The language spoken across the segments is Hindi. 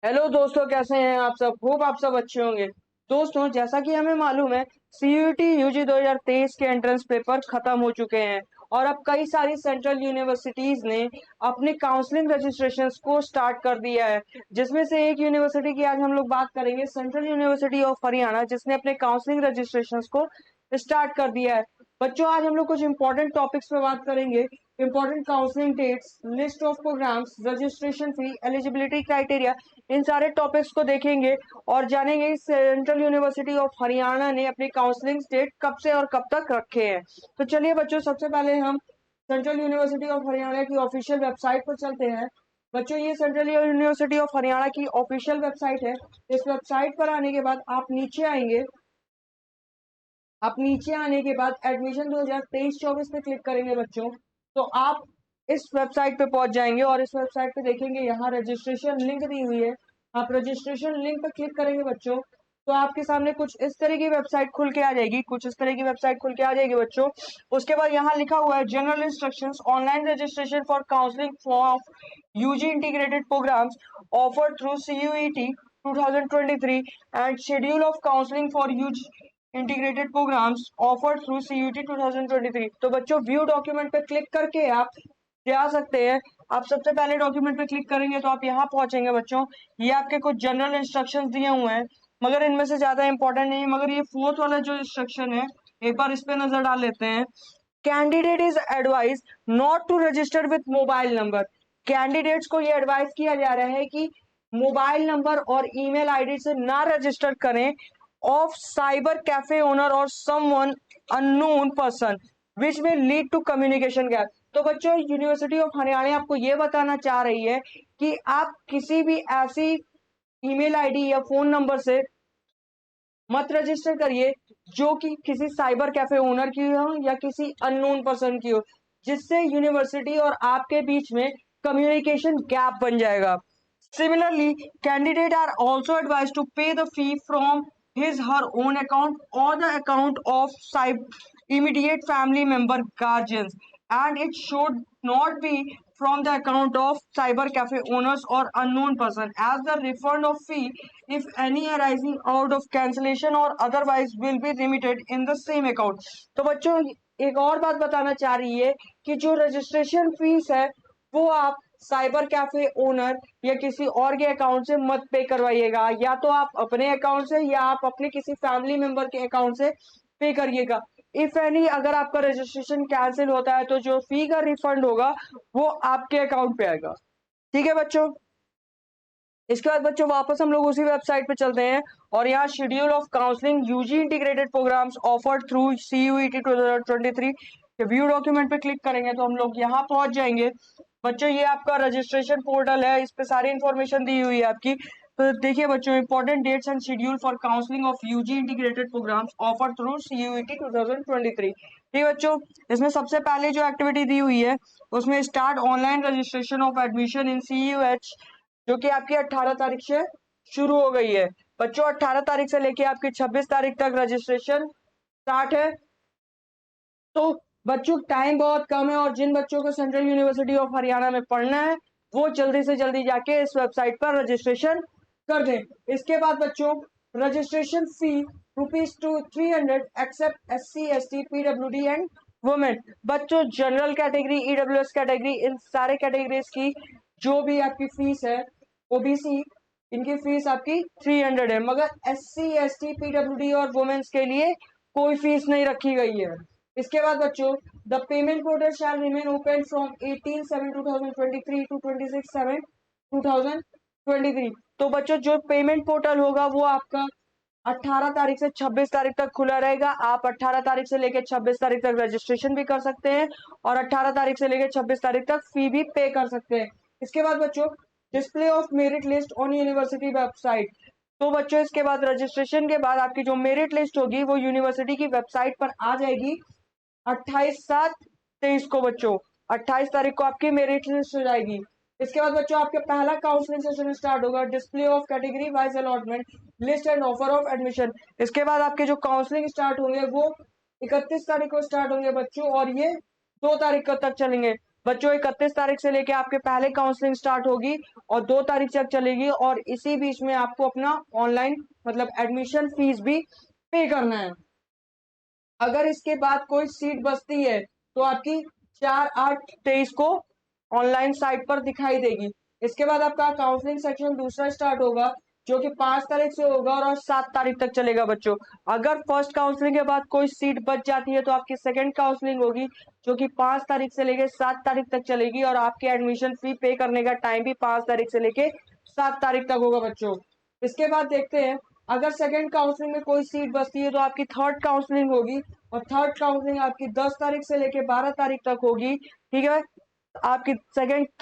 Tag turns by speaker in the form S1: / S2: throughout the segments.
S1: हेलो दोस्तों, कैसे हैं आप सब। होप आप सब अच्छे होंगे। दोस्तों, जैसा कि हमें मालूम है, सीयूईटी यूजी 2023 के एंट्रेंस पेपर खत्म हो चुके हैं और अब कई सारी सेंट्रल यूनिवर्सिटीज ने अपने काउंसलिंग रजिस्ट्रेशंस को स्टार्ट कर दिया है। जिसमें से एक यूनिवर्सिटी की आज हम लोग बात करेंगे, सेंट्रल यूनिवर्सिटी ऑफ हरियाणा, जिसने अपने काउंसलिंग रजिस्ट्रेशंस को स्टार्ट कर दिया है। बच्चों, आज हम लोग कुछ इंपॉर्टेंट टॉपिक्स पे बात करेंगे। Important counselling dates, list of programmes, registration fee, eligibility criteria, इन सारे टॉपिक्स को देखेंगे और जानेंगे सेंट्रल यूनिवर्सिटी ऑफ हरियाणा ने अपनी काउंसलिंग डेट कब से और कब तक रखे हैं। तो चलिए बच्चों, सबसे पहले हम सेंट्रल यूनिवर्सिटी ऑफ हरियाणा की ऑफिशियल वेबसाइट पर चलते हैं। बच्चों, ये सेंट्रल यूनिवर्सिटी ऑफ हरियाणा की ऑफिशियल वेबसाइट है। इस वेबसाइट पर आने के बाद आप नीचे आएंगे। आप नीचे आने के बाद एडमिशन 2023-24 पे क्लिक करेंगे बच्चों, तो आप इस वेबसाइट पे पहुंच जाएंगे और इस वेबसाइट पे देखेंगे यहाँ रजिस्ट्रेशन लिंक दी हुई है। आप रजिस्ट्रेशन लिंक पर क्लिक करेंगे बच्चों, तो आपके सामने कुछ इस तरह की वेबसाइट खुल के आ जाएगी। बच्चों, उसके बाद यहाँ लिखा हुआ है general instructions, online registration for counselling for UG integrated programmes offered through CUET 2023 and schedule of counseling for UG integrated programmes offered through CUET 2023। तो बच्चों, व्यू डॉक्यूमेंट पे क्लिक करके आप जा सकते हैं। आप सबसे पहले डॉक्यूमेंट पे क्लिक करेंगे तो आप यहाँ पहुंचेंगे बच्चों। ये आपके कुछ जनरल इंस्ट्रक्शंस दिए हुए हैं, मगर इनमें से ज्यादा इंपॉर्टेंट नहीं है। मगर ये फोर्थ वाला जो इंस्ट्रक्शन है, एक बार इस पे नजर डाल लेते हैं। Candidate is advise not to register with mobile number. Candidates को ये एडवाइस किया जा रहा है कि मोबाइल नंबर और ईमेल आईडी से ना रजिस्टर करें ऑफ साइबर कैफे ओनर और समवन अननोन पर्सन विच में लीड टू कम्युनिकेशन गैप। तो बच्चों, यूनिवर्सिटी ऑफ हरियाणा आपको ये बताना चाह रही है कि आप किसी भी ऐसी ईमेल आईडी या फोन नंबर से मत रजिस्टर करिए जो कि किसी साइबर कैफे ओनर की हो या किसी अननोन पर्सन की हो, जिससे यूनिवर्सिटी और आपके बीच में कम्युनिकेशन गैप बन जाएगा। Similarly, candidates are also advised to pay the fee from his her own account or the account of immediate family member guardians, and it should not be from the account of cyber cafe owners or unknown person, as the refund of fee, if any arising out of cancellation or otherwise, will be remitted in the same account। तो बच्चों, एक और बात बताना चाह रही है कि जो रजिस्ट्रेशन फीस है वो आप साइबर कैफे ओनर या किसी और के अकाउंट से मत पे करवाइएगा, या तो आप अपने अकाउंट से या आप अपने किसी फैमिली मेंबर के अकाउंट से पे करिएगा। इफ एनी अगर आपका रजिस्ट्रेशन कैंसिल होता है तो जो फी का रिफंड होगा वो आपके अकाउंट पे आएगा। ठीक है बच्चों। इसके बाद बच्चों, वापस हम लोग उसी वेबसाइट पे चलते हैं और यहाँ schedule of counselling UG integrated programmes offered through CUET 2023 के व्यू डॉक्यूमेंट पे क्लिक करेंगे तो हम लोग यहाँ पहुंच जाएंगे। बच्चों, ये आपका रजिस्ट्रेशन पोर्टल है, इस पे सारी इन्फॉर्मेशन दी हुई है आपकी। तो देखिए बच्चों, important dates and schedule for counselling of UG integrated programmes offer through CUET 2023। ठीक बच्चों, इसमें सबसे पहले जो एक्टिविटी दी हुई है उसमें start online registration of admission in CUH, जो कि आपकी 18 तारीख से शुरू हो गई है। बच्चों, 18 तारीख से लेके आपकी 26 तारीख तक रजिस्ट्रेशन स्टार्ट है। तो बच्चों, टाइम बहुत कम है और जिन बच्चों को सेंट्रल यूनिवर्सिटी ऑफ हरियाणा में पढ़ना है वो जल्दी से जल्दी जाके इस वेबसाइट पर रजिस्ट्रेशन कर दें। इसके बाद बच्चों, registration fee ₹300 except SC ST PWD and women. बच्चों, जनरल कैटेगरी, EWS कैटेगरी, इन सारे कैटेगरीज की जो भी आपकी फीस है, OBC, इनकी फीस आपकी 300 है, मगर SC ST PWD और वुमेन्स के लिए कोई फीस नहीं रखी गई है। इसके बाद बच्चों, the payment portal shall remain open from 18/7/2023 to 26/7/2023। तो बच्चों, जो पेमेंट पोर्टल होगा वो आपका 18 तारीख से 26 तारीख तक खुला रहेगा। आप 18 तारीख से लेकर 26 तारीख तक रजिस्ट्रेशन भी कर सकते हैं और 18 तारीख से लेकर 26 तारीख तक फी भी पे कर सकते हैं। इसके बाद बच्चों, display of merit list on university website. तो बच्चों, इसके बाद रजिस्ट्रेशन के बाद आपकी जो मेरिट लिस्ट होगी वो यूनिवर्सिटी की वेबसाइट पर आ जाएगी 28/7/23 को। बच्चों, 28 तारीख को आपकी मेरिट लिस्ट हो जाएगी। इसके बाद बच्चों, आपका पहला काउंसलिंग सेशन स्टार्ट होगा, display of category wise allotment list and offer of admission. इसके बाद आपके जो काउंसलिंग स्टार्ट होंगे वो 31 तारीख को स्टार्ट होंगे बच्चों, और ये 2 तारीख तक चलेंगे। बच्चों 31 तारीख से लेके आपके पहले काउंसलिंग स्टार्ट होगी और 2 तारीख तक चलेगी, और इसी बीच में आपको अपना ऑनलाइन मतलब एडमिशन फीस भी पे करना है। अगर इसके बाद कोई सीट बचती है तो आपकी 4/8/23 को ऑनलाइन साइट पर दिखाई देगी। इसके बाद आपका काउंसलिंग सेक्शन दूसरा स्टार्ट होगा, जो कि 5 तारीख से होगा और 7 तारीख तक चलेगा बच्चों। अगर फर्स्ट काउंसलिंग के बाद कोई सीट बच जाती है तो आपकी सेकेंड काउंसलिंग होगी, जो कि 5 तारीख से लेके 7 तारीख तक चलेगी, और आपके एडमिशन फी पे करने का टाइम भी 5 तारीख से लेके 7 तारीख तक होगा बच्चों। इसके बाद देखते हैं, अगर सेकेंड काउंसलिंग में कोई सीट बचती है तो आपकी थर्ड काउंसलिंग होगी, और थर्ड काउंसलिंग आपकी 10 तारीख से लेके 12 तारीख तक होगी। ठीक है, आपकी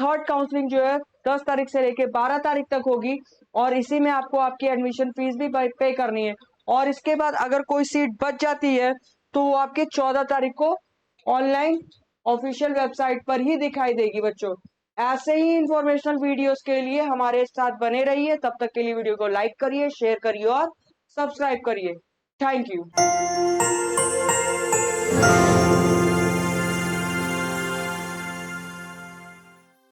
S1: थर्ड काउंसलिंग जो है 10 तारीख से लेके 12 तारीख तक होगी, और इसी में आपको आपकी एडमिशन फीस भी पे करनी है। और इसके बाद अगर कोई सीट बच जाती है तो वो आपके 14 तारीख को ऑनलाइन ऑफिशियल वेबसाइट पर ही दिखाई देगी बच्चों। ऐसे ही इंफॉर्मेशनल वीडियोस के लिए हमारे साथ बने रहिए। तब तक के लिए वीडियो को लाइक करिए, शेयर करिए और सब्सक्राइब करिए। Thank you.